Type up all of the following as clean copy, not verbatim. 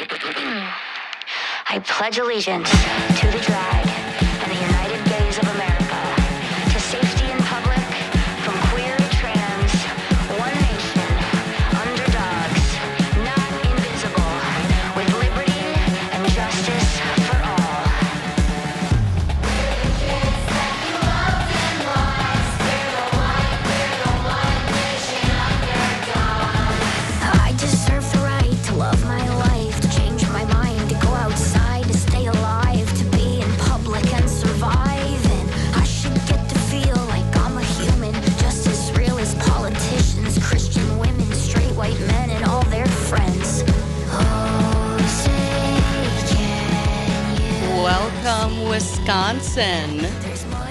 I pledge allegiance to the flag and the United Gays of America, to safety in public, from queer to trans, one nation, underdogs, not invisible, with liberty and justice for all. I deserve the right to love my life, to change my mind, to go outside, to stay alive, to be in public and survive. And I should get to feel like I'm a human, just as real as politicians, Christian women, straight white men, and all their friends. Oh, say can you Welcome, Wisconsin, There's more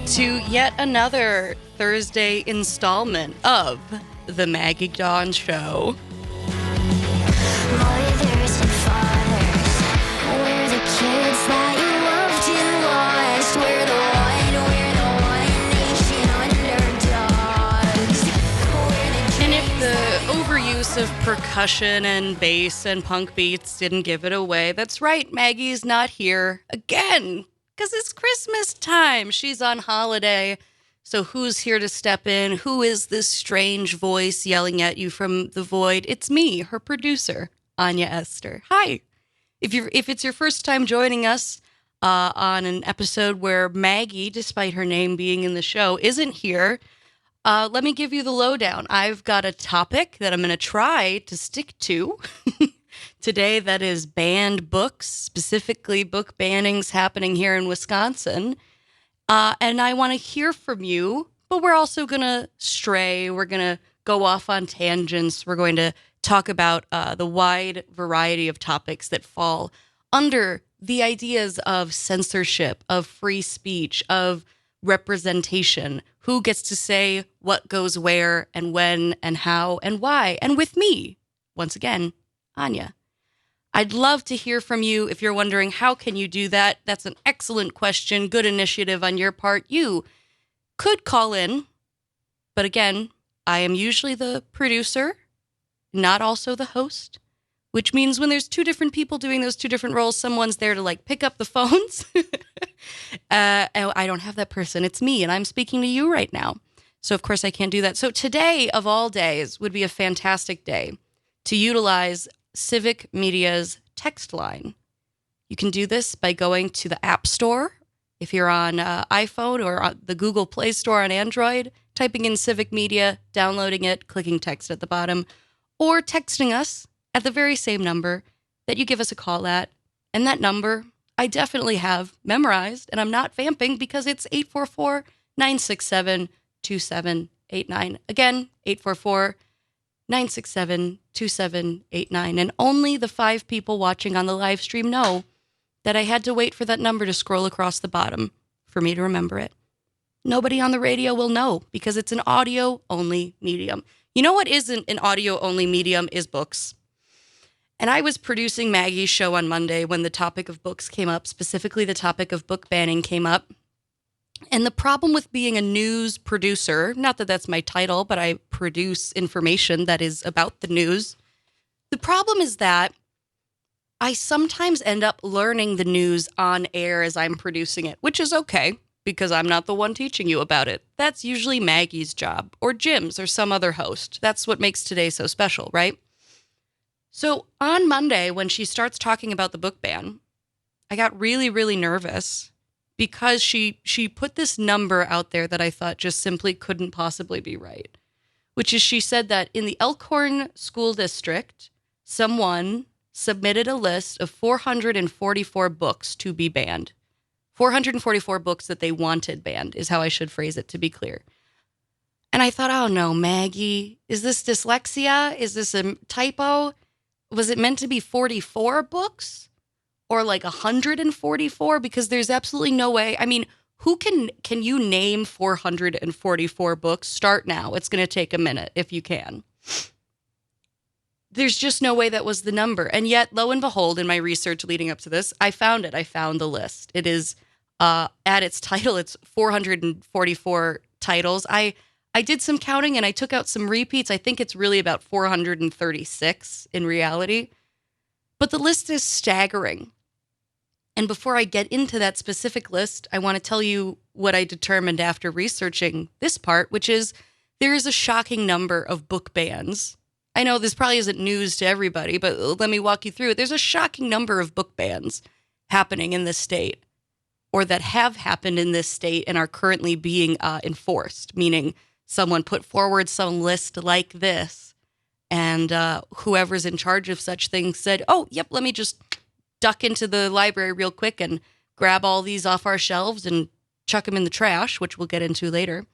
to yet another Thursday installment of the Maggie Dawn Show. mothers and fathers. We're the kids that you loved and lost. We're the one nation underdogs. We're the And if the overuse of percussion and bass and punk beats didn't give it away, that's right, Maggie's not here again, because it's Christmas time. She's on holiday. So who's here to step in? Who is this strange voice yelling at you from the void? It's me, her producer, Anya Esther. Hi. If it's your first time joining us on an episode where Maggie, despite her name being in the show, isn't here, let me give you the lowdown. I've got a topic that I'm going to try to stick to today that is banned books, specifically book bannings happening here in Wisconsin. And I want to hear from you, but we're also going to stray. We're going to go off on tangents. We're going to talk about the wide variety of topics that fall under the ideas of censorship, of free speech, of representation. Who gets to say what goes where and when and how and why? And with me, once again, Anya. I'd love to hear from you. If you're wondering, how can you do that? That's an excellent question. Good initiative on your part. You could call in, but again, I am usually the producer, not also the host, which means when there's two different people doing those two different roles, someone's there to like pick up the phones. I don't have that person. It's me, and I'm speaking to you right now. So of course I can't do that. So today of all days would be a fantastic day to utilize Civic Media's text line. You can do this by going to the App Store. If you're on iPhone or on the Google Play Store on Android, typing in Civic Media, downloading it, clicking text at the bottom, or texting us at the very same number that you give us a call at. And that number I definitely have memorized, and I'm not vamping because it's 844-967-2789. Again, 844-967-2789. And only the 5 people watching on the live stream know that I had to wait for that number to scroll across the bottom for me to remember it. Nobody on the radio will know because it's an audio-only medium. You know what isn't an audio-only medium is books. And I was producing Maggie's show on Monday when the topic of books came up, specifically the topic of book banning came up. And the problem with being a news producer, not that that's my title, but I produce information that is about the news. The problem is that I sometimes end up learning the news on air as I'm producing it, which is okay because I'm not the one teaching you about it. That's usually Maggie's job or Jim's or some other host. That's what makes today so special, right? So on Monday, when she starts talking about the book ban, I got really, really nervous because she put this number out there that I thought just simply couldn't possibly be right, which is she said that in the Elkhorn School District, someone submitted a list of 444 books to be banned. 444 books that they wanted banned is how I should phrase it, to be clear. And I thought, oh no, Maggie, is this dyslexia? Is this a typo? Was it meant to be 44 books or like 144? Because there's absolutely no way. I mean, who can you name 444 books? Start now. It's going to take a minute if you can. There's just no way that was the number. And yet, lo and behold, in my research leading up to this, I found it. I found the list. It is at its title, it's 444 titles. I did some counting and I took out some repeats. I think it's really about 436 in reality. But the list is staggering. And before I get into that specific list, I want to tell you what I determined after researching this part, which is there is a shocking number of book bans. I know this probably isn't news to everybody, but let me walk you through it. There's a shocking number of book bans happening in this state, or that have happened in this state and are currently being enforced, meaning someone put forward some list like this, and whoever's in charge of such things said, oh, yep, let me just duck into the library real quick and grab all these off our shelves and chuck them in the trash, which we'll get into later.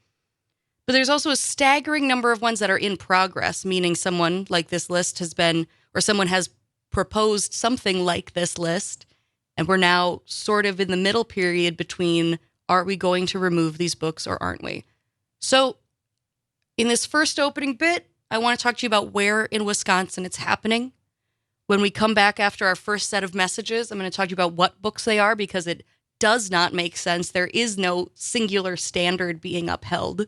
But there's also a staggering number of ones that are in progress, meaning someone like this list has been, or someone has proposed something like this list, and we're now sort of in the middle period between, are we going to remove these books or aren't we? So in this first opening bit, I want to talk to you about where in Wisconsin it's happening. When we come back after our first set of messages, I'm going to talk to you about what books they are, because it does not make sense. There is no singular standard being upheld.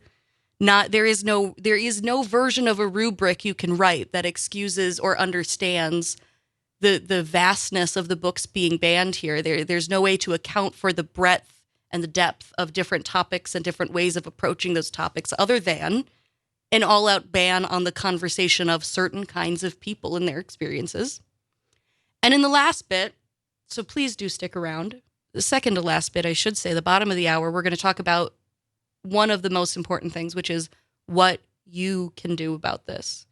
There is no version of a rubric you can write that excuses or understands the vastness of the books being banned here. There's no way to account for the breadth and the depth of different topics and different ways of approaching those topics other than an all-out ban on the conversation of certain kinds of people and their experiences. And in the last bit, so please do stick around, the second to last bit, I should say, the bottom of the hour, we're going to talk about one of the most important things, which is what you can do about this.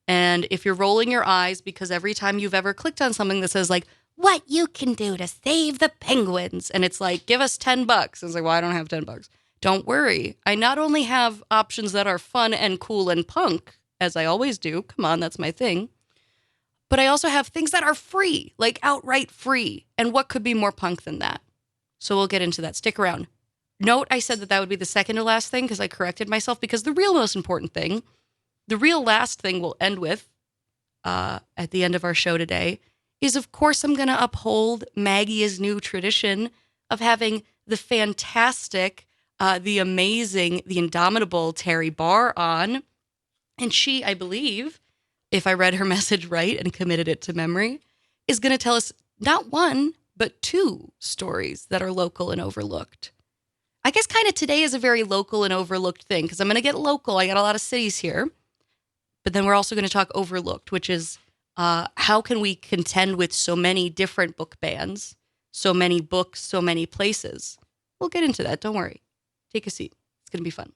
And if you're rolling your eyes because every time you've ever clicked on something that says like, what you can do to save the penguins, and it's like, give us $10. It's like, well, I don't have $10. Don't worry. I not only have options that are fun and cool and punk, as I always do. Come on, that's my thing. But I also have things that are free, like outright free. And what could be more punk than that? So we'll get into that. Stick around. Note, I said that would be the second to last thing because I corrected myself, because the real most important thing, the real last thing we'll end with at the end of our show today is, of course, I'm going to uphold Maggie's new tradition of having the fantastic, the amazing, the indomitable Terry Barr on. And she, I believe, if I read her message right and committed it to memory, is going to tell us not one, but two stories that are local and overlooked. I guess kind of today is a very local and overlooked thing, because I'm going to get local. I got a lot of cities here. But then we're also going to talk overlooked, which is how can we contend with so many different book bans, so many books, so many places. We'll get into that. Don't worry. Take a seat. It's going to be fun.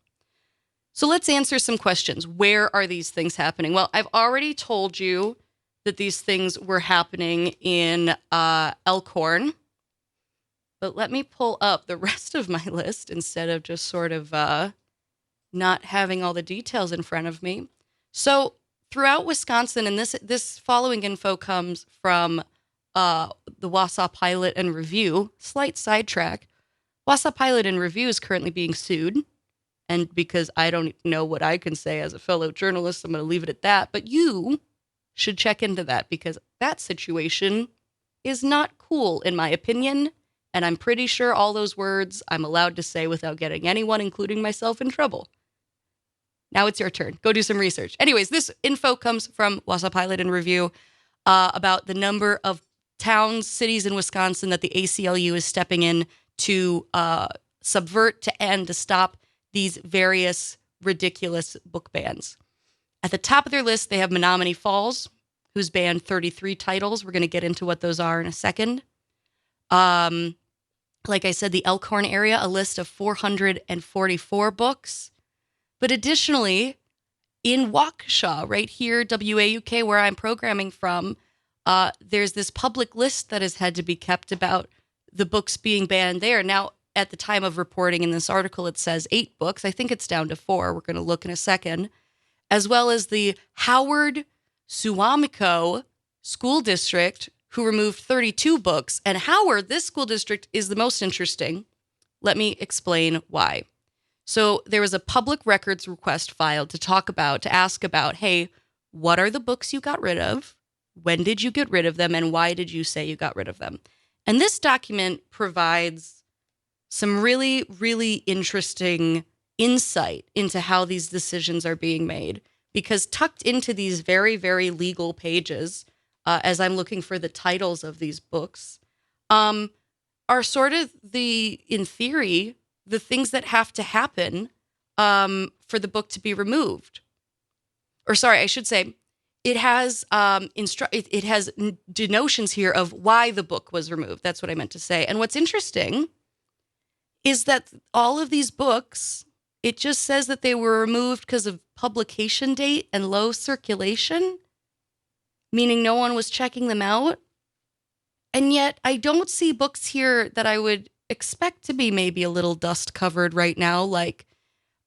So let's answer some questions. Where are these things happening? Well, I've already told you that these things were happening in Elkhorn. But let me pull up the rest of my list instead of just sort of not having all the details in front of me. So throughout Wisconsin, and this following info comes from the Wausau Pilot and Review. Slight sidetrack. Wausau Pilot and Review is currently being sued. And because I don't know what I can say as a fellow journalist, I'm going to leave it at that. But you should check into that, because that situation is not cool, in my opinion. And I'm pretty sure all those words I'm allowed to say without getting anyone, including myself, in trouble. Now it's your turn. Go do some research. Anyways, this info comes from Wausau Pilot and Review about the number of towns, cities in Wisconsin that the ACLU is stepping in to subvert, to end, to stop these various ridiculous book bans. At the top of their list, they have Menominee Falls, who's banned 33 titles. We're going to get into what those are in a second. Like I said, the Elkhorn area, a list of 444 books. But additionally, in Waukesha, right here, WAUK, where I'm programming from, there's this public list that has had to be kept about the books being banned there. Now, at the time of reporting in this article, it says 8 books. I think it's down to 4. We're going to look in a second. As well as the Howard Suamico School District, who removed 32 books. And Howard, this school district, is the most interesting. Let me explain why. So there was a public records request filed to ask about, hey, what are the books you got rid of? When did you get rid of them? And why did you say you got rid of them? And this document provides some really, really interesting insight into how these decisions are being made. Because tucked into these very, very legal pages as I'm looking for the titles of these books, are sort of in theory, the things that have to happen for the book to be removed. Or sorry, I should say, it has it has denotions here of why the book was removed. That's what I meant to say. And what's interesting is that all of these books, it just says that they were removed because of publication date and low circulation, meaning no one was checking them out. And yet I don't see books here that I would expect to be maybe a little dust covered right now, like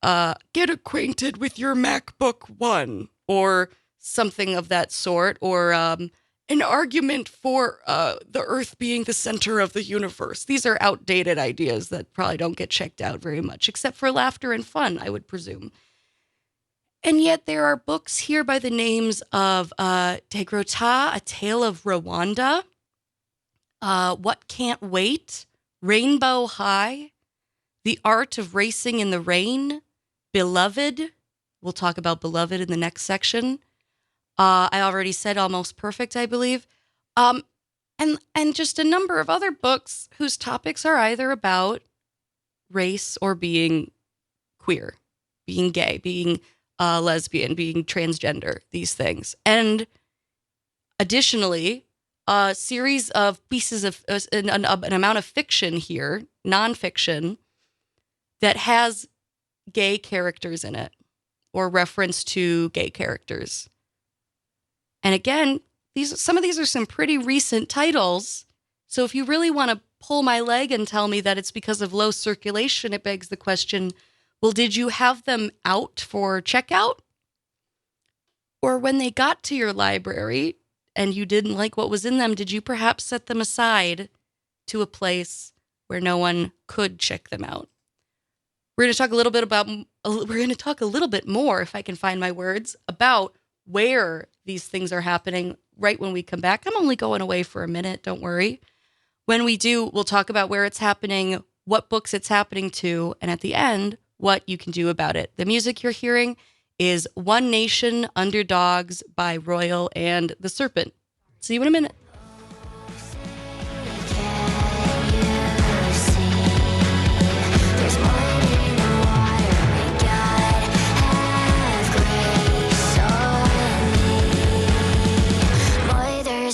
Get Acquainted with Your MacBook One, or something of that sort, or An Argument for the Earth being the center of the universe. These are outdated ideas that probably don't get checked out very much, except for laughter and fun, I would presume. And yet there are books here by the names of Tegrota, A Tale of Rwanda, What Can't Wait, Rainbow High, The Art of Racing in the Rain, Beloved. We'll talk about Beloved in the next section. I already said Almost Perfect, I believe. And just a number of other books whose topics are either about race or being queer, being gay, being lesbian, being transgender, these things. And additionally, a series of pieces of an amount of fiction here, nonfiction, that has gay characters in it or reference to gay characters. And again, some of these are some pretty recent titles. So if you really want to pull my leg and tell me that it's because of low circulation, it begs the question, well, did you have them out for checkout? Or when they got to your library and you didn't like what was in them, did you perhaps set them aside to a place where no one could check them out? We're going to talk a little bit more, if I can find my words, about where these things are happening right when we come back. I'm only going away for a minute, don't worry. When we do, we'll talk about where it's happening, what books it's happening to, and at the end, what you can do about it. The music you're hearing is One Nation Underdogs by Royal and the Serpent. See you in a minute.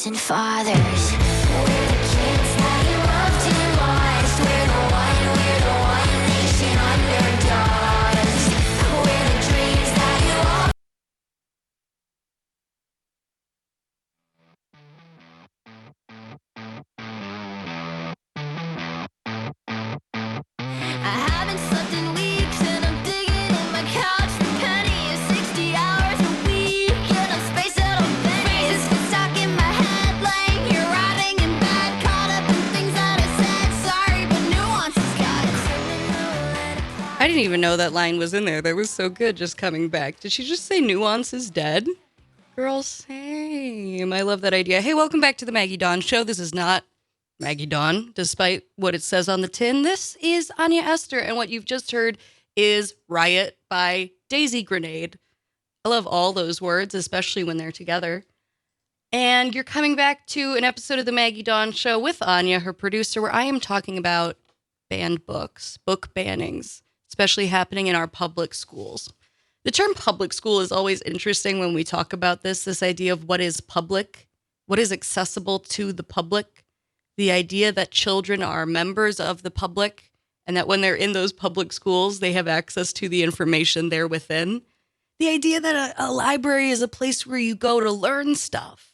And fathers, we're the kids that you love to watch. We're the one nation underdogs. We're the dreams that you all. I haven't slept in weeks and I'm digging in my couch for pennies, 60 hours a week, and I'm spaced out on pennies. It's stuck in my head, laying here rotting in bed, caught up in things that I said. Sorry, but nuance has got it. I didn't even know that line was in there. That was so good just coming back. Did she just say nuance is dead? Girl, same. I love that idea. Hey, welcome back to the Maggie Dawn Show. This is not Maggie Dawn, despite what it says on the tin. This is Anya Esther, and what you've just heard is Riot by Daisy Grenade. I love all those words, especially when they're together. And you're coming back to an episode of the Maggie Dawn Show with Anya, her producer, where I am talking about banned books, book bannings, especially happening in our public schools. The term public school is always interesting when we talk about this idea of what is public, what is accessible to the public, the idea that children are members of the public and that when they're in those public schools, they have access to the information there within. The idea that a library is a place where you go to learn stuff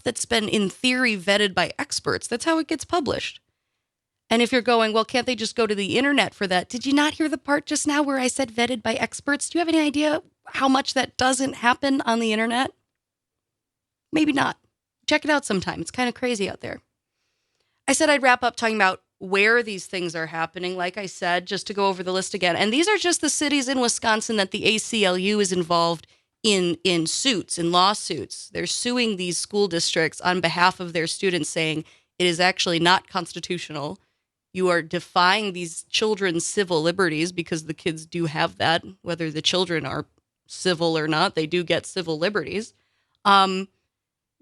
that's been in theory vetted by experts. That's how it gets published. And if you're going, well, can't they just go to the internet for that? Did you not hear the part just now where I said vetted by experts? Do you have any idea how much that doesn't happen on the internet? Maybe not. Check it out sometime. It's kind of crazy out there. I said I'd wrap up talking about where these things are happening, like I said, just to go over the list again. And these are just the cities in Wisconsin that the ACLU is involved in suits, in lawsuits. They're suing these school districts on behalf of their students, saying it is actually not constitutional. You are defying these children's civil liberties, because the kids do have that, whether the children are civil or not, they do get civil liberties.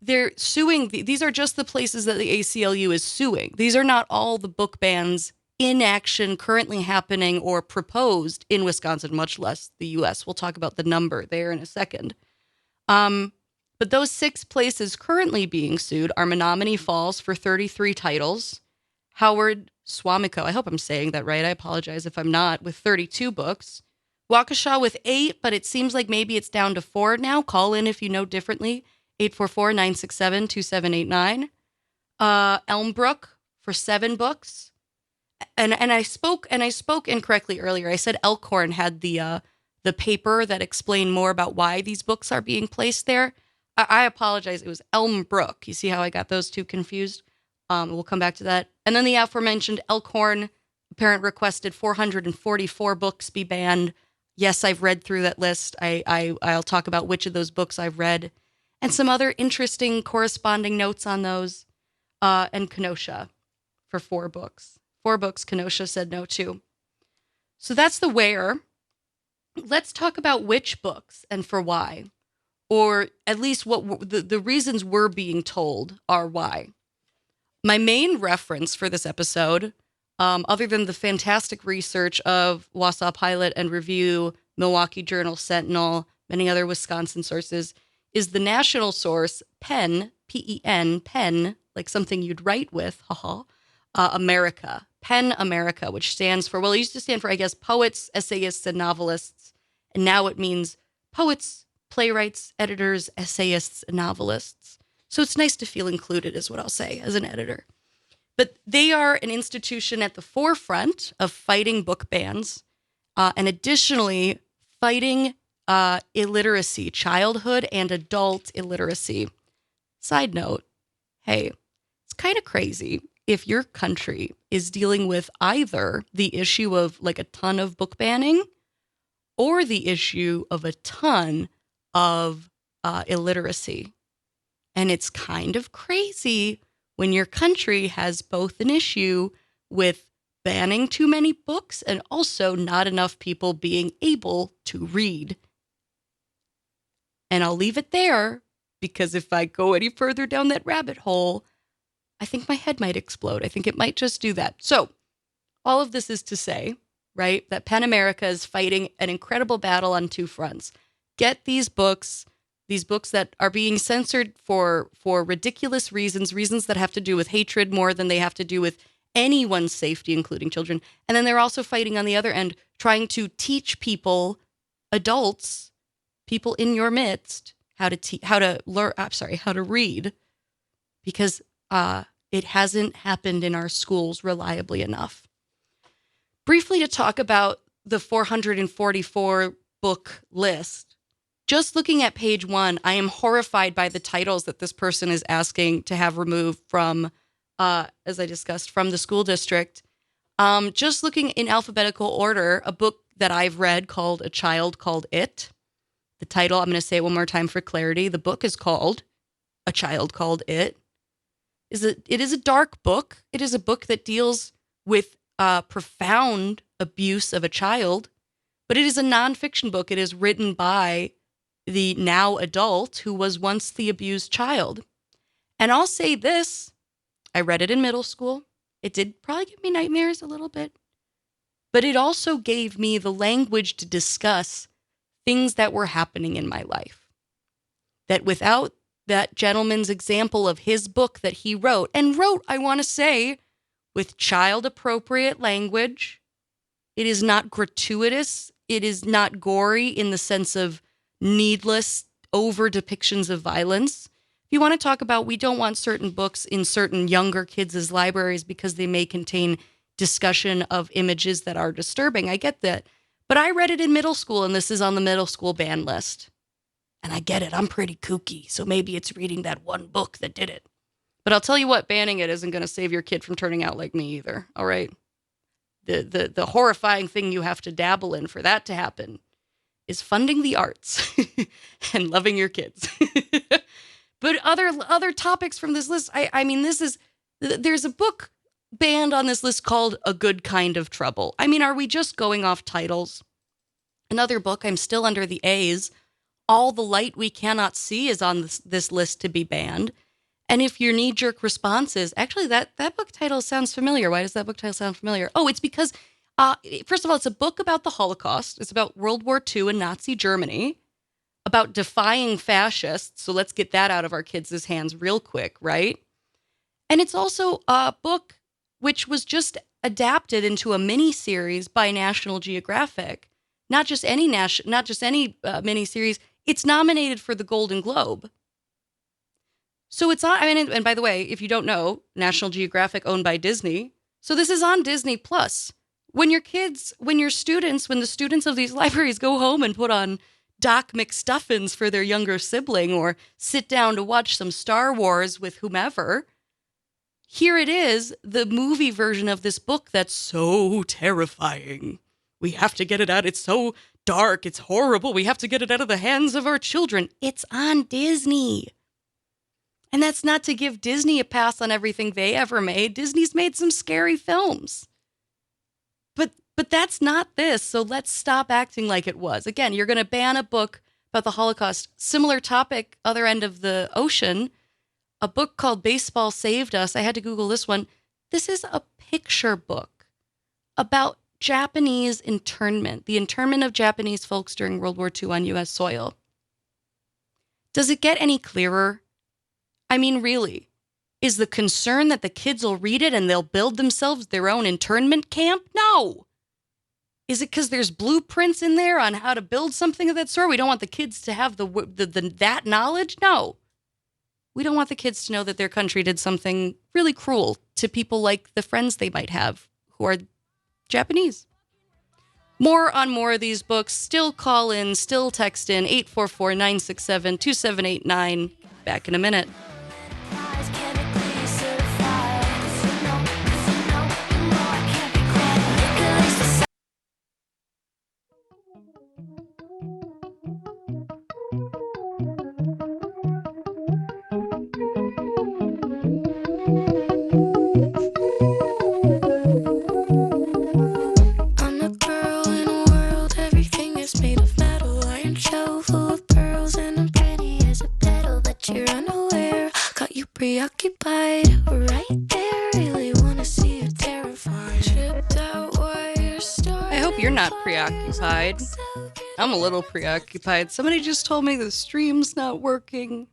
they're suing. These are just the places that the ACLU is suing. These are not all the book bans in action currently happening or proposed in Wisconsin, much less the U.S. We'll talk about the number there in a second. But those 6 places currently being sued are Menominee Falls for 33 titles, Howard Swamico, I hope I'm saying that right, I apologize if I'm not, with 32 books, Waukesha with 8, but it seems like maybe it's down to 4 now. Call in if you know differently, 844-967-2789. Elmbrook for 7 books. And I spoke incorrectly earlier. I said Elkhorn had the paper that explained more about why these books are being placed there. I apologize. It was Elmbrook. You see how I got those two confused? We'll come back to that. And then the aforementioned Elkhorn, a parent requested 444 books be banned. Yes, I've read through that list. I'll talk about which of those books I've read and some other interesting corresponding notes on those. And Kenosha for 4 books. 4 books Kenosha said no to. So that's the where. Let's talk about which books and for why. Or at least what the reasons we're being told are why. My main reference for this episode, other than the fantastic research of Wausau Pilot and Review, Milwaukee Journal Sentinel, many other Wisconsin sources, is the national source, PEN, P-E-N, PEN, like something you'd write with, America. PEN America, which stands for, well, it used to stand for, I guess, poets, essayists, and novelists. And now it means poets, playwrights, editors, essayists, and novelists. So it's nice to feel included, is what I'll say, as an editor. But they are an institution at the forefront of fighting book bans, and additionally fighting illiteracy, childhood and adult illiteracy. Side note, hey, it's kind of crazy if your country is dealing with either the issue of like a ton of book banning or the issue of a ton of illiteracy. And it's kind of crazy when your country has both an issue with banning too many books and also not enough people being able to read. And I'll leave it there because if I go any further down that rabbit hole, I think my head might explode. I think it might just do that. So all of this is to say, right, that PEN America is fighting an incredible battle on 2 fronts. Get these books that are being censored for ridiculous reasons that have to do with hatred more than they have to do with anyone's safety, including children. And then they're also fighting on the other end, trying to teach people, adults, people in your midst, how to read, because it hasn't happened in our schools reliably enough. Briefly to talk about the 444 book list. Just looking at page 1, I am horrified by the titles that this person is asking to have removed from, as I discussed, from the school district. Just looking in alphabetical order, a book that I've read called A Child Called It. The title, I'm going to say it one more time for clarity. The book is called A Child Called It. It is a dark book. It is a book that deals with profound abuse of a child, but it is a nonfiction book. It is written by the now adult who was once the abused child. And I'll say this, I read it in middle school. It did probably give me nightmares a little bit, but it also gave me the language to discuss things that were happening in my life. That without that gentleman's example of his book that he wrote, I want to say, with child-appropriate language, it is not gratuitous, it is not gory in the sense of needless over depictions of violence. If you want to talk about we don't want certain books in certain younger kids' libraries because they may contain discussion of images that are disturbing, I get that. But I read it in middle school, and this is on the middle school ban list. And I get it, I'm pretty kooky, so maybe it's reading that one book that did it. But I'll tell you what, banning it isn't going to save your kid from turning out like me either, all right? The horrifying thing you have to dabble in for that to happen is funding the arts and loving your kids. But other topics from this list, I mean, there's a book banned on this list called A Good Kind of Trouble. I mean, are we just going off titles? Another book, I'm still under the A's, All the light we cannot see is on this list to be banned. And if your knee-jerk response is, actually, that book title sounds familiar. Why does that book title sound familiar? Oh, it's because, first of all, it's a book about the Holocaust. It's about World War II and Nazi Germany, about defying fascists. So let's get that out of our kids' hands real quick, right? And it's also a book which was just adapted into a mini-series by National Geographic. Not just any mini-series. It's nominated for the Golden Globe. So it's on, I mean, and by the way, if you don't know, National Geographic owned by Disney. So this is on Disney Plus. When the students of these libraries go home and put on Doc McStuffins for their younger sibling or sit down to watch some Star Wars with whomever, here it is, the movie version of this book that's so terrifying. We have to get it out. It's so dark. It's horrible. We have to get it out of the hands of our children. It's on Disney. And that's not to give Disney a pass on everything they ever made. Disney's made some scary films. But that's not this, so let's stop acting like it was. Again, you're going to ban a book about the Holocaust. Similar topic, other end of the ocean, a book called Baseball Saved Us. I had to Google this one. This is a picture book about Japanese internment, the internment of Japanese folks during World War II on U.S. soil. Does it get any clearer? I mean, really, is the concern that the kids will read it and they'll build themselves their own internment camp? No. Is it because there's blueprints in there on how to build something of that sort? We don't want the kids to have that knowledge? No. We don't want the kids to know that their country did something really cruel to people like the friends they might have who are Japanese. More on more of these books. Still call in, still text in 844-967-2789. Back in a minute. I'm a girl in a world, everything is made of metal. Iron Show full of pearls, and I'm pretty as a petal, but you're unaware. Got you preoccupied, right there. Really wanna see you terrified. Tripped out wire star. I hope you're not preoccupied. I'm a little preoccupied. Somebody just told me the stream's not working.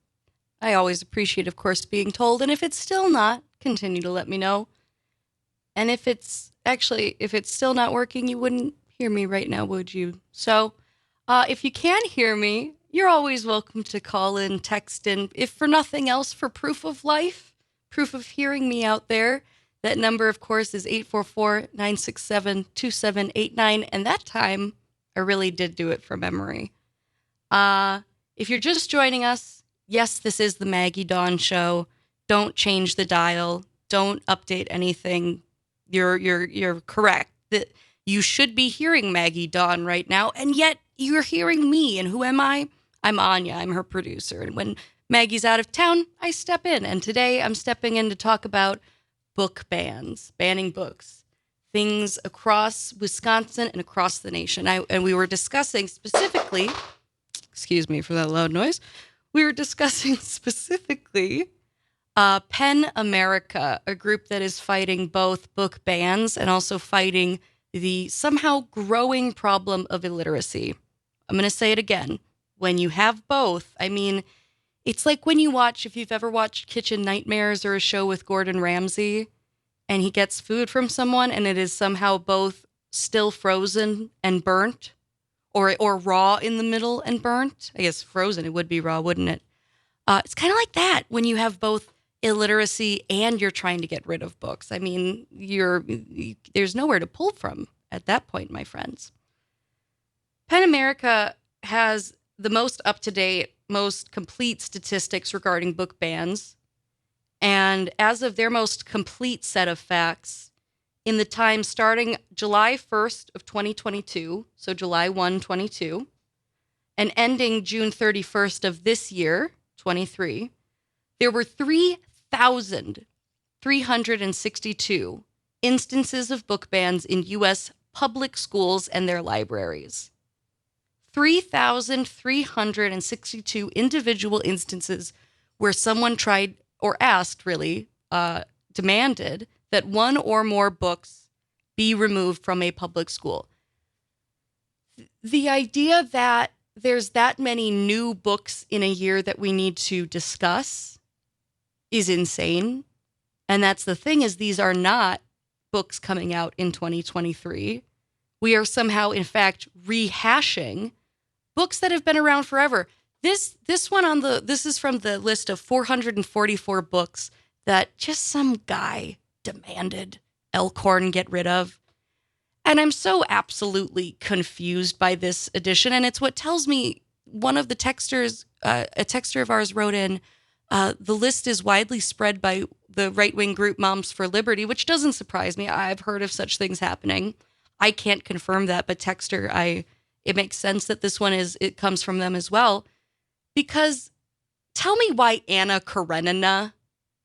I always appreciate, of course, being told. And if it's still not, continue to let me know. And if it's still not working, you wouldn't hear me right now, would you? So if you can hear me, you're always welcome to call in, text in, if for nothing else, for proof of life, proof of hearing me out there. That number, of course, is 844-967-2789. And that time, I really did do it from memory. If you're just joining us, yes, this is the Maggie Dawn Show. Don't change the dial. Don't update anything. You're correct that you should be hearing Maggie Dawn right now, and yet you're hearing me. And who am I? I'm Anya. I'm her producer. And when Maggie's out of town, I step in. And today I'm stepping in to talk about book bans, banning books, things across Wisconsin and across the nation. And we were discussing specifically, excuse me for that loud noise. We were discussing specifically PEN America, a group that is fighting both book bans and also fighting the somehow growing problem of illiteracy. I'm going to say it again. When you have both, I mean, it's like when you watch, if you've ever watched Kitchen Nightmares or a show with Gordon Ramsay, and he gets food from someone and it is somehow both still frozen and burnt, or raw in the middle and burnt. I guess frozen, it would be raw, wouldn't it? It's kind of like that when you have both illiteracy and you're trying to get rid of books. I mean, there's nowhere to pull from at that point, my friends. PEN America has the most up-to-date, most complete statistics regarding book bans. And as of their most complete set of facts, in the time starting July 1st of 2022, so July 1, 22, and ending June 31st of this year, 23, there were 3,362 instances of book bans in U.S. public schools and their libraries. 3,362 individual instances where someone tried or asked, really, demanded that one or more books be removed from a public school. The idea that there's that many new books in a year that we need to discuss is insane. And that's the thing, is these are not books coming out in 2023. We are somehow, in fact, rehashing books that have been around forever. This is from the list of 444 books that just some guy demanded Elkhorn get rid of. And I'm so absolutely confused by this edition. And it's what tells me, one of the texters, a texter of ours wrote in, the list is widely spread by the right-wing group Moms for Liberty, which doesn't surprise me. I've heard of such things happening. I can't confirm that, but texter, it makes sense that this one it comes from them as well. Because tell me why Anna Karenina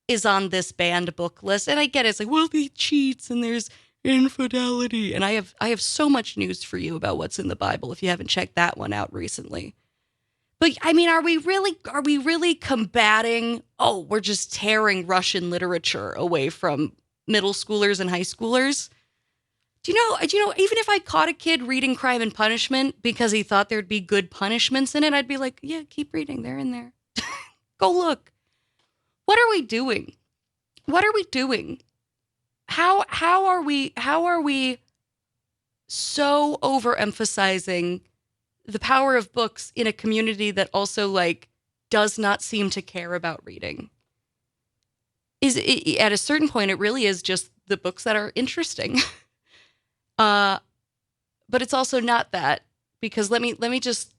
is on this banned book list. And I get it. It's like, well, he cheats and there's infidelity. And I have so much news for you about what's in the Bible if you haven't checked that one out recently. But I mean, are we really combating, we're just tearing Russian literature away from middle schoolers and high schoolers? Do you know, even if I caught a kid reading Crime and Punishment because he thought there'd be good punishments in it, I'd be like, yeah, keep reading. They're in there. Go look. What are we doing? What are we doing? How are we so overemphasizing the power of books in a community that also does not seem to care about reading? At a certain point, it really is just the books that are interesting. But it's also not that, because let me just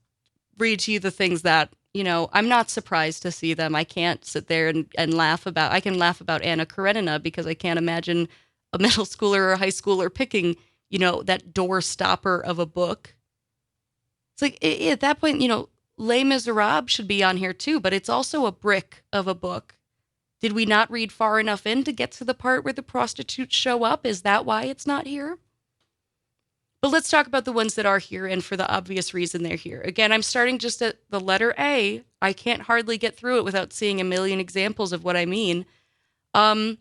read to you the things that, I'm not surprised to see them. I can't sit there and laugh about, I can laugh about Anna Karenina because I can't imagine a middle schooler or a high schooler picking, that door stopper of a book. It's like, at that point, Les Miserables should be on here too, but it's also a brick of a book. Did we not read far enough in to get to the part where the prostitutes show up? Is that why it's not here? But let's talk about the ones that are here, and for the obvious reason they're here. Again, I'm starting just at the letter A. I can't hardly get through it without seeing a million examples of what I mean. A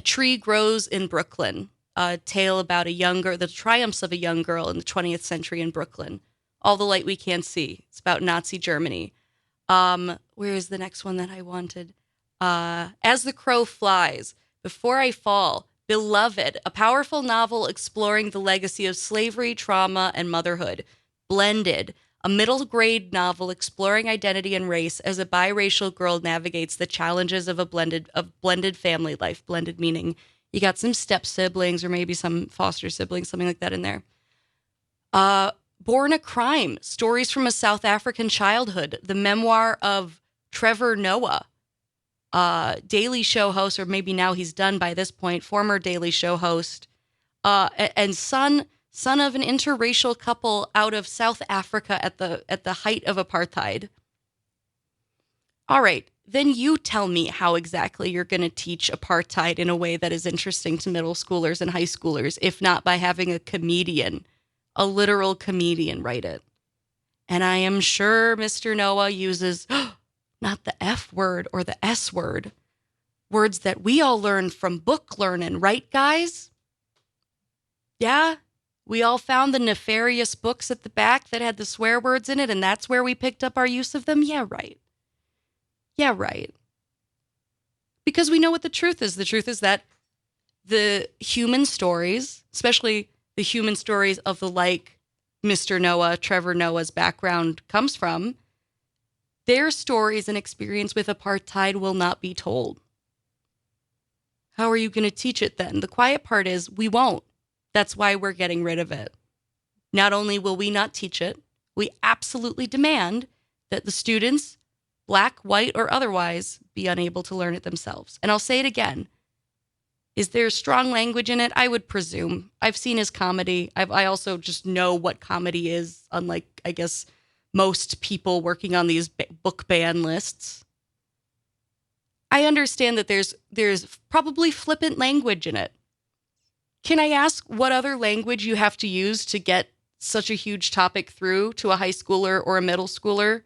Tree Grows in Brooklyn, a tale about the triumphs of a young girl in the 20th century in Brooklyn. All the Light We Can't See. It's about Nazi Germany. Where is the next one that I wanted? As the Crow Flies, Before I Fall, Beloved, a powerful novel exploring the legacy of slavery, trauma, and motherhood. Blended, a middle grade novel exploring identity and race as a biracial girl navigates the challenges of blended family life. Blended meaning you got some step siblings or maybe some foster siblings, something like that in there. Born a Crime, Stories from a South African Childhood, the memoir of Trevor Noah. Daily Show host, or maybe now he's done by this point, former Daily Show host, and son of an interracial couple out of South Africa at the height of apartheid. All right, then you tell me how exactly you're going to teach apartheid in a way that is interesting to middle schoolers and high schoolers, if not by having a literal comedian write it. And I am sure Mr. Noah uses not the F word or the S word, words that we all learned from book learning, right, guys? Yeah, we all found the nefarious books at the back that had the swear words in it, and that's where we picked up our use of them? Yeah, right. Yeah, right. Because we know what the truth is. The truth is that the human stories, especially the human stories of the Mr. Noah, Trevor Noah's background comes from, their stories and experience with apartheid will not be told. How are you going to teach it then? The quiet part is we won't. That's why we're getting rid of it. Not only will we not teach it, we absolutely demand that the students, black, white, or otherwise, be unable to learn it themselves. And I'll say it again. Is there strong language in it? I would presume. I've seen his comedy. I also just know what comedy is, unlike, I guess, most people working on these book ban lists. I understand that there's probably flippant language in it. Can I ask what other language you have to use to get such a huge topic through to a high schooler or a middle schooler,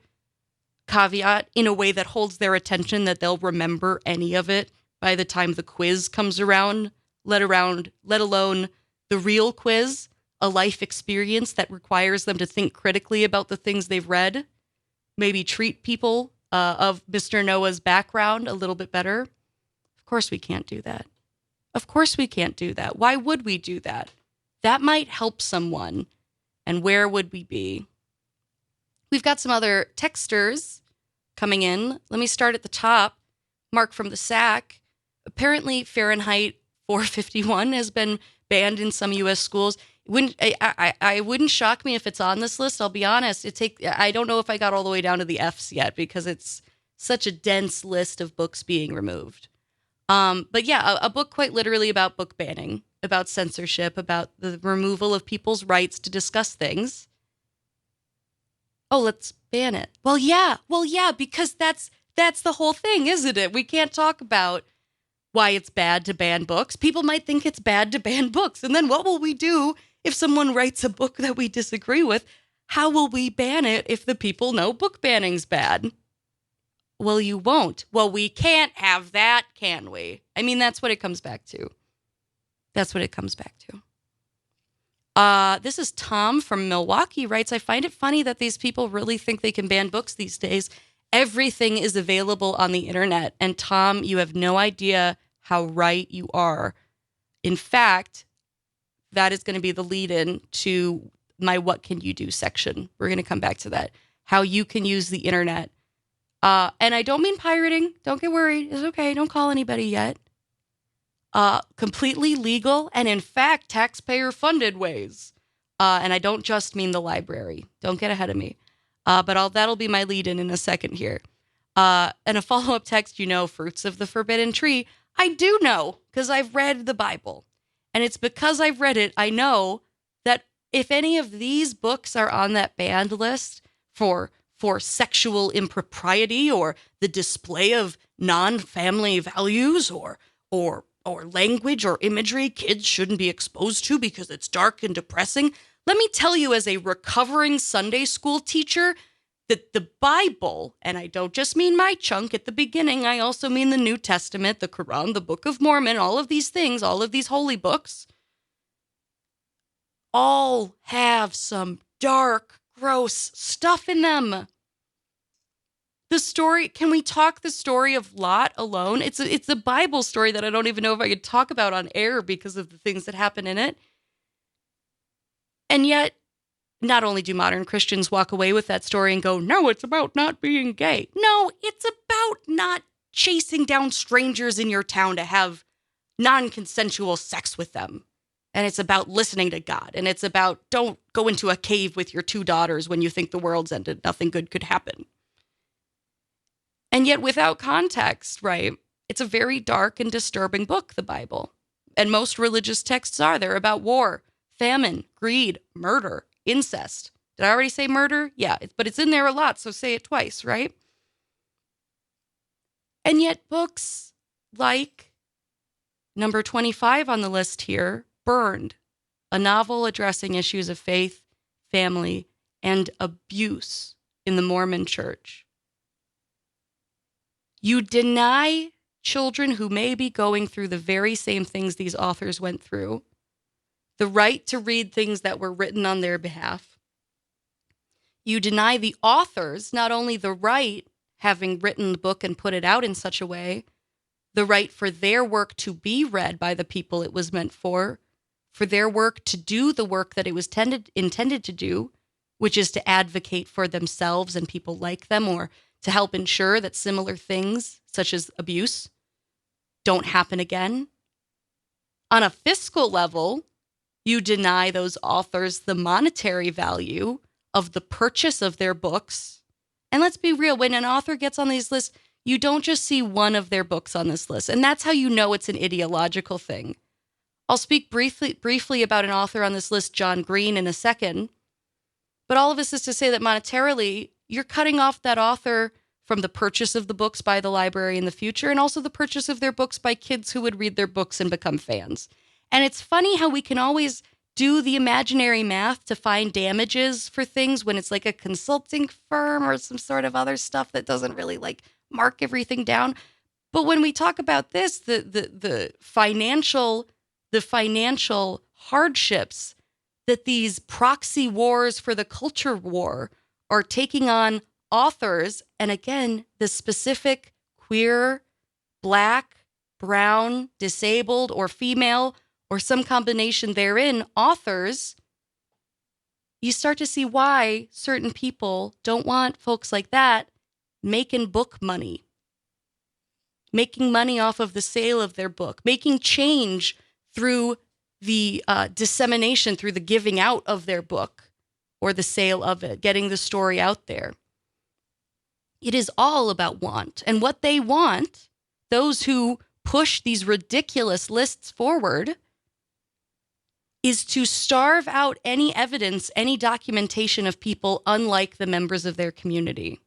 caveat, in a way that holds their attention, that they'll remember any of it by the time the quiz comes around, let alone the real quiz, a life experience that requires them to think critically about the things they've read, maybe treat people of Mr. Noah's background a little bit better. Of course we can't do that. Of course we can't do that. Why would we do that? That might help someone. And where would we be? We've got some other texters coming in. Let me start at the top. Mark from the SAC. Apparently Fahrenheit 451 has been banned in some U.S. schools. I wouldn't shock me if it's on this list. I'll be honest. I don't know if I got all the way down to the F's yet because it's such a dense list of books being removed. But yeah, a book quite literally about book banning, about censorship, about the removal of people's rights to discuss things. Oh, let's ban it. Well, yeah, because that's the whole thing, isn't it? We can't talk about why it's bad to ban books. People might think it's bad to ban books. And then what will we do if someone writes a book that we disagree with? How will we ban it if the people know book banning's bad? Well, you won't. Well, we can't have that, can we? I mean, that's what it comes back to. That's what it comes back to. This is Tom from Milwaukee writes, I find it funny that these people really think they can ban books these days. Everything is available on the internet. And Tom, you have no idea how right you are. In fact, that is going to be the lead-in to my What Can You Do section. We're going to come back to that. How you can use the internet. And I don't mean pirating. Don't get worried. It's okay. Don't call anybody yet. Completely legal and, in fact, taxpayer-funded ways. And I don't just mean the library. Don't get ahead of me. But that'll be my lead-in a second here. And a follow-up text, Fruits of the Forbidden Tree. I do know, because I've read the Bible. And it's because I've read it, I know that if any of these books are on that banned list for sexual impropriety or the display of non-family values or language or imagery kids shouldn't be exposed to because it's dark and depressing. Let me tell you, as a recovering Sunday school teacher, that the Bible, and I don't just mean my chunk at the beginning, I also mean the New Testament, the Quran, the Book of Mormon, all of these things, all of these holy books, all have some dark, gross stuff in them. The story, can we talk the story of Lot alone? It's a Bible story that I don't even know if I could talk about on air because of the things that happen in it. And yet, not only do modern Christians walk away with that story and go, no, it's about not being gay. No, it's about not chasing down strangers in your town to have non-consensual sex with them. And it's about listening to God. And it's about don't go into a cave with your 2 daughters when you think the world's ended. Nothing good could happen. And yet without context, right, it's a very dark and disturbing book, the Bible. And most religious texts are. They're about war, famine, greed, murder, incest. Did I already say murder? Yeah, but it's in there a lot, so say it twice, right? And yet books like number 25 on the list here, Burned, a novel addressing issues of faith, family, and abuse in the Mormon Church. You deny children who may be going through the very same things these authors went through the right to read things that were written on their behalf. You deny the authors not only the right, having written the book and put it out in such a way, the right for their work to be read by the people it was meant for their work to do the work that it was intended to do, which is to advocate for themselves and people like them, or to help ensure that similar things, such as abuse, don't happen again. On a fiscal level, you deny those authors the monetary value of the purchase of their books. And let's be real, when an author gets on these lists, you don't just see one of their books on this list. And that's how you know it's an ideological thing. I'll speak briefly about an author on this list, John Green, in a second. But all of this is to say that monetarily, you're cutting off that author from the purchase of the books by the library in the future, and also the purchase of their books by kids who would read their books and become fans. And it's funny how we can always do the imaginary math to find damages for things when it's like a consulting firm or some sort of other stuff that doesn't really like mark everything down. But when we talk about this, the financial hardships that these proxy wars for the culture war are taking on authors, and again, the specific queer, Black, brown, disabled, or female, or some combination therein, authors, you start to see why certain people don't want folks like that making book money, making money off of the sale of their book, making change through the dissemination, through the giving out of their book or the sale of it, getting the story out there. It is all about want. And what they want, those who push these ridiculous lists forward, is to starve out any evidence, any documentation of people unlike the members of their community.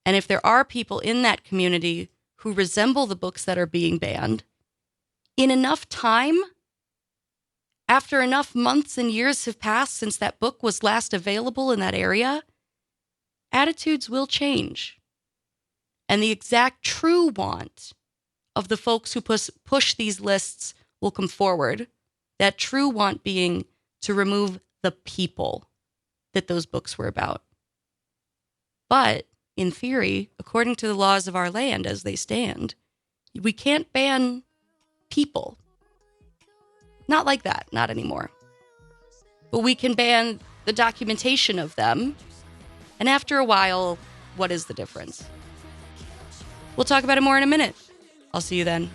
And if there are people in that community who resemble the books that are being banned, in enough time, after enough months and years have passed since that book was last available in that area, attitudes will change. And the exact true want of the folks who push these lists will come forward. That true want being to remove the people that those books were about. But in theory, according to the laws of our land as they stand, we can't ban people. Not like that, not anymore. But we can ban the documentation of them. And after a while, what is the difference? We'll talk about it more in a minute. I'll see you then.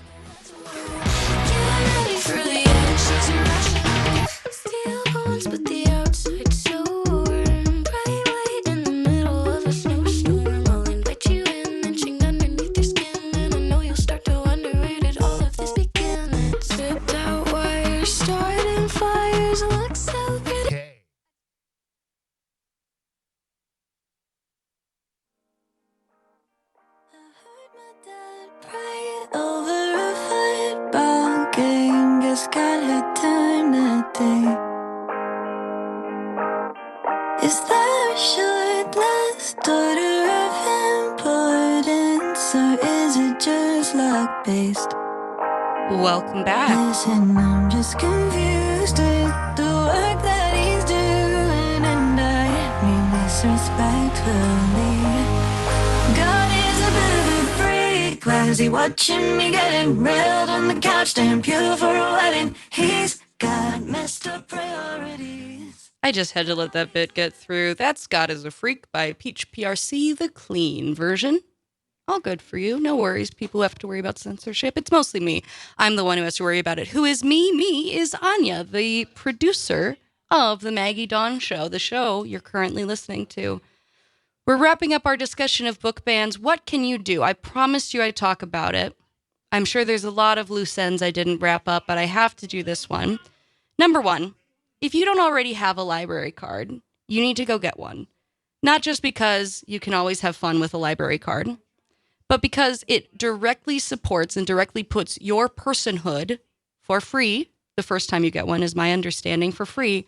Is there a shortlist order of importance, or is it just luck-based? Welcome back. Listen, I'm just confused with the work that he's doing, and I mean this respectfully. God is a bit of a freak. Why is he watching me getting railed on the couch, damn pure for a wedding? He's got messed up priorities. I just had to let that bit get through. That's God is a Freak by Peach PRC, the clean version. All good for you. No worries. People who have to worry about censorship. It's mostly me. I'm the one who has to worry about it. Who is me? Me is Anya, the producer of the Maggie Dawn Show, the show you're currently listening to. We're wrapping up our discussion of book bans. What can you do? I promised you I'd talk about it. I'm sure there's a lot of loose ends I didn't wrap up, but I have to do this one. Number one, if you don't already have a library card, you need to go get one. Not just because you can always have fun with a library card, but because it directly supports and directly puts your personhood for free, the first time you get one is my understanding, for free,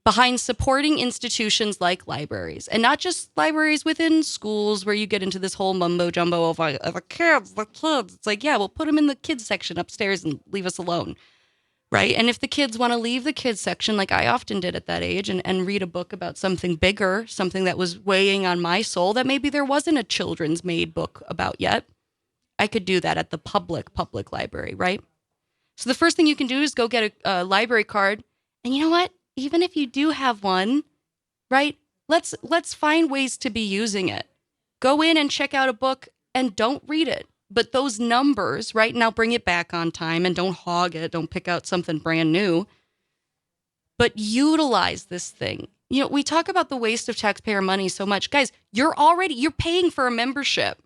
behind supporting institutions like libraries. And not just libraries within schools where you get into this whole mumbo jumbo of the kids. It's like, yeah, we'll put them in the kids section upstairs and leave us alone. Right? And if the kids want to leave the kids section, like I often did at that age, and read a book about something bigger, something that was weighing on my soul that maybe there wasn't a children's made book about yet, I could do that at the public library, right? So the first thing you can do is go get a library card. And you know what? Even if you do have one, right? Let's find ways to be using it. Go in and check out a book and don't read it. But those numbers, right, now bring it back on time and don't hog it. Don't pick out something brand new. But utilize this thing. You know, we talk about the waste of taxpayer money so much. Guys, you're paying for a membership.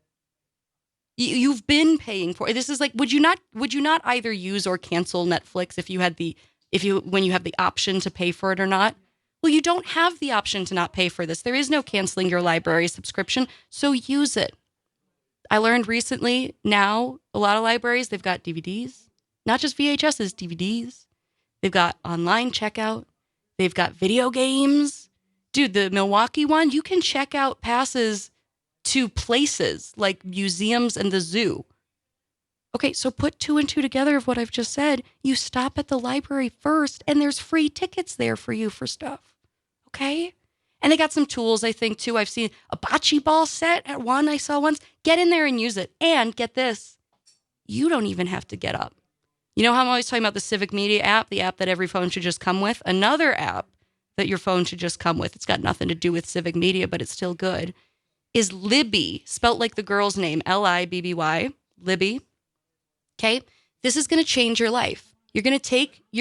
You've been paying for it. This is like, would you not either use or cancel Netflix when you have the option to pay for it or not? Well, you don't have the option to not pay for this. There is no canceling your library subscription, so use it. I learned recently now a lot of libraries, they've got DVDs, not just VHSs, DVDs. They've got online checkout. They've got video games. Dude, the Milwaukee one, you can check out passes to places like museums and the zoo. Okay, so put 2 and 2 together of what I've just said. You stop at the library first, and there's free tickets there for you for stuff. Okay? And they got some tools, I think, too. I've seen a bocce ball set at one I saw once. Get in there and use it. And get this, you don't even have to get up. You know how I'm always talking about the Civic Media app, the app that every phone should just come with? Another app that your phone should just come with, it's got nothing to do with Civic Media, but it's still good, is Libby, spelt like the girl's name, Libby, Libby. Okay? This is going to change your life. You're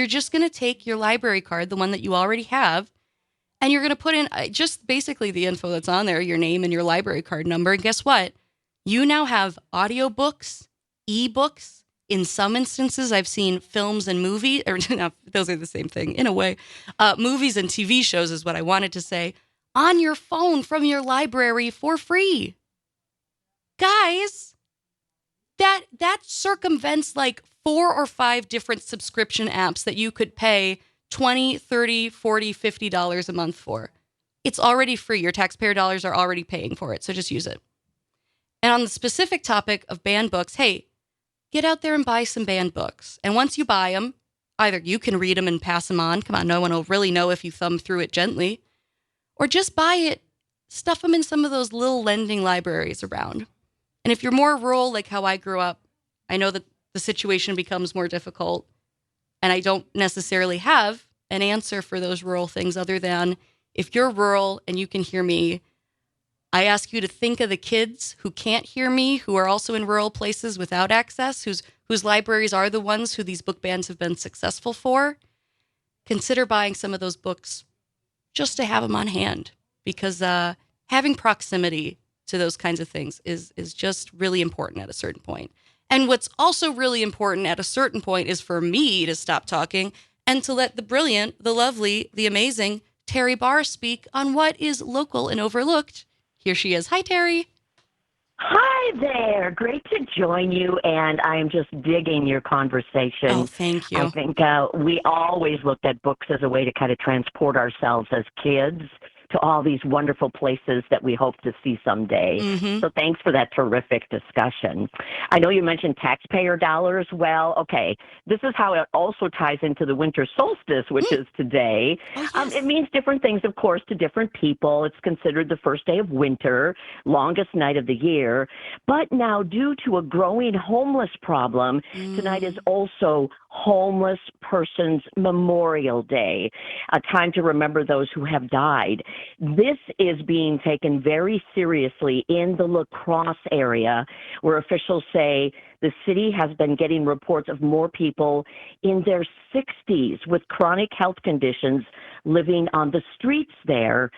just going to take your library card, the one that you already have, and you're going to put in just basically the info that's on there, your name and your library card number. And guess what? You now have audiobooks, ebooks. In some instances, I've seen films and movies, or no, those are the same thing in a way. Movies and TV shows is what I wanted to say, on your phone from your library for free. Guys, that circumvents like 4 or 5 different subscription apps that you could pay $20, $30, $40, $50 a month for. It's already free. Your taxpayer dollars are already paying for it, so just use it. And on the specific topic of banned books, hey, get out there and buy some banned books. And once you buy them, either you can read them and pass them on. Come on, no one will really know if you thumb through it gently. Or just buy it, stuff them in some of those little lending libraries around. And if you're more rural, like how I grew up, I know that the situation becomes more difficult. And I don't necessarily have an answer for those rural things other than if you're rural and you can hear me, I ask you to think of the kids who can't hear me, who are also in rural places without access, whose libraries are the ones who these book bans have been successful for. Consider buying some of those books just to have them on hand, because having proximity to those kinds of things is just really important at a certain point. And what's also really important at a certain point is for me to stop talking and to let the brilliant, the lovely, the amazing Terry Barr speak on what is local and overlooked. Here she is. Hi, Terry. Hi there. Great to join you, and I'm just digging your conversation. Oh, thank you. I think we always looked at books as a way to kind of transport ourselves as kids to all these wonderful places that we hope to see someday. Mm-hmm. So thanks for that terrific discussion. I know you mentioned taxpayer dollars. Well, okay, this is how it also ties into the winter solstice, which is today. Oh, yes. It means different things, of course, to different people. It's considered the first day of winter, longest night of the year. But now, due to a growing homeless problem, tonight is also Homeless Persons Memorial Day, a time to remember those who have died. This is being taken very seriously in the La Crosse area, where officials say the city has been getting reports of more people in their 60s with chronic health conditions living on the streets there.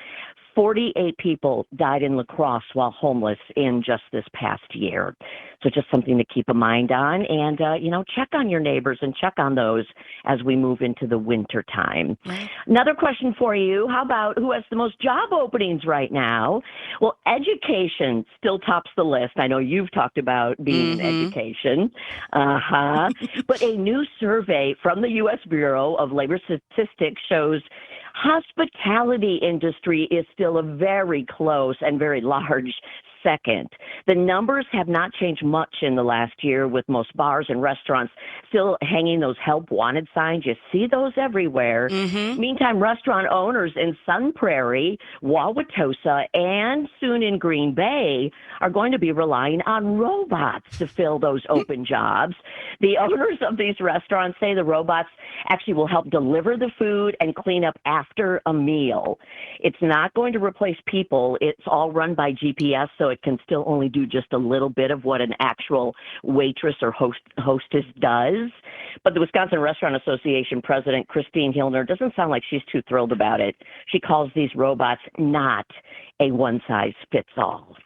48 people died in La Crosse while homeless in just this past year. So just something to keep a mind on, and, check on your neighbors and check on those as we move into the winter time. Right. Another question for you. How about who has the most job openings right now? Well, education still tops the list. I know you've talked about being in education. But a new survey from the U.S. Bureau of Labor Statistics shows hospitality industry is still a very close and very large second. The numbers have not changed much in the last year, with most bars and restaurants still hanging those help wanted signs. You see those everywhere. Mm-hmm. Meantime, restaurant owners in Sun Prairie, Wauwatosa, and soon in Green Bay are going to be relying on robots to fill those open jobs. The owners of these restaurants say the robots actually will help deliver the food and clean up after a meal. It's not going to replace people. It's all run by GPS, so it can still only do just a little bit of what an actual waitress or hostess does. But the Wisconsin Restaurant Association president, Christine Hillner, doesn't sound like she's too thrilled about it. She calls these robots not a one-size-fits-all.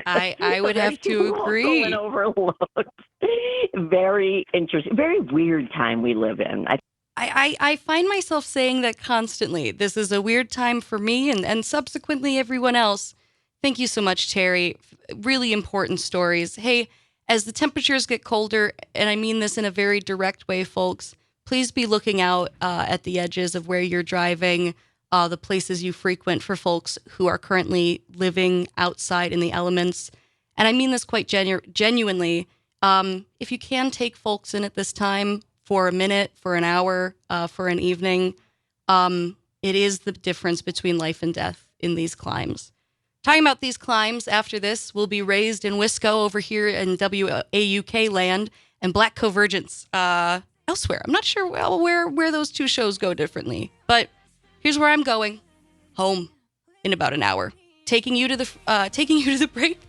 I would have to agree. And overlooked. Very interesting, very weird time we live in. I find myself saying that constantly. This is a weird time for me and subsequently everyone else. Thank you so much, Terry. Really important stories. Hey, as the temperatures get colder, and I mean this in a very direct way, folks, please be looking out at the edges of where you're driving, the places you frequent for folks who are currently living outside in the elements. And I mean this quite genuinely. If you can take folks in at this time for a minute, for an hour, for an evening, it is the difference between life and death in these climes. Talking about these climes after this, we'll be raised in Wisco over here in WAUK land and Black Convergence elsewhere. I'm not sure where those two shows go differently, but here's where I'm going. Home in about an hour. Taking you to the break.